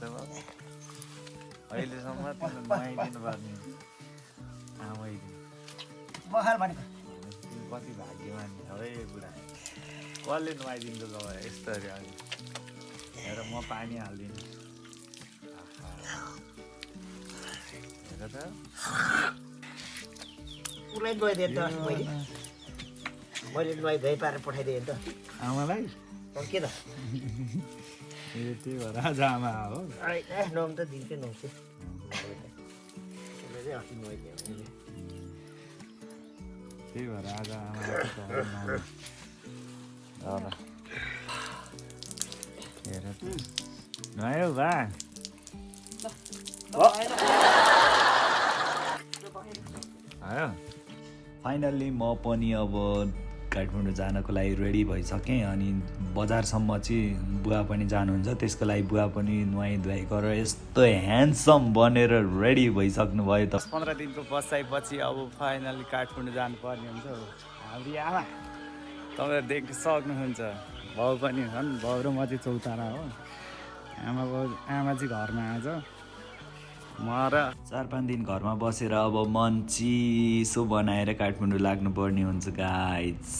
त बाबु अहिलेसम्म तिमीले नुहाइदिनु पर्ने आमैले बखाल भनेको तिमी कति भाग्यमानी छ है बुढा कसले नुहाइदिन्छ तपाईँ यस्तरी अहिले हेर म पानी हालिदिनु हेर त उसलाई नुहाइदिएँ त मैले नुहाइ धुवाइ पारेर पठाइदिएँ त आमालाई के त ए त्यही भएर आज आमा हो नुहाउनु त दिन्थ्यो नुहाउँछु उसले चाहिँ अस्ति नुहाइदिएँ मैले त्यही भएर आज आमा हेर नुहायो बा आयो फाइनल्ली म पनि अब काठमाडौँ जानको लागि रेडी भइसकेँ अनि बजारसम्म चाहिँ बुवा पनि जानुहुन्छ त्यसको लागि बुवा पनि नुहाइ धुवाइ गरेर यस्तो ह्यान्डसम बनेर रेडी भइसक्नु भयो 10-15 दिनको बसाइपछि अब फाइनल्ली काठमाडौँ जानुपर्ने हुन्छ हाम्री आमा तपाईँहरू देख्न सक्नुहुन्छ भाउ पनि छन् भाउ र म चाहिँ चौतारा हो आमा चाहिँ घरमा आज म र 4-5 दिन घरमा बसेर अब मन चिसो बनाएर काठमाडौँ लाग्नुपर्ने हुन्छ गाइज।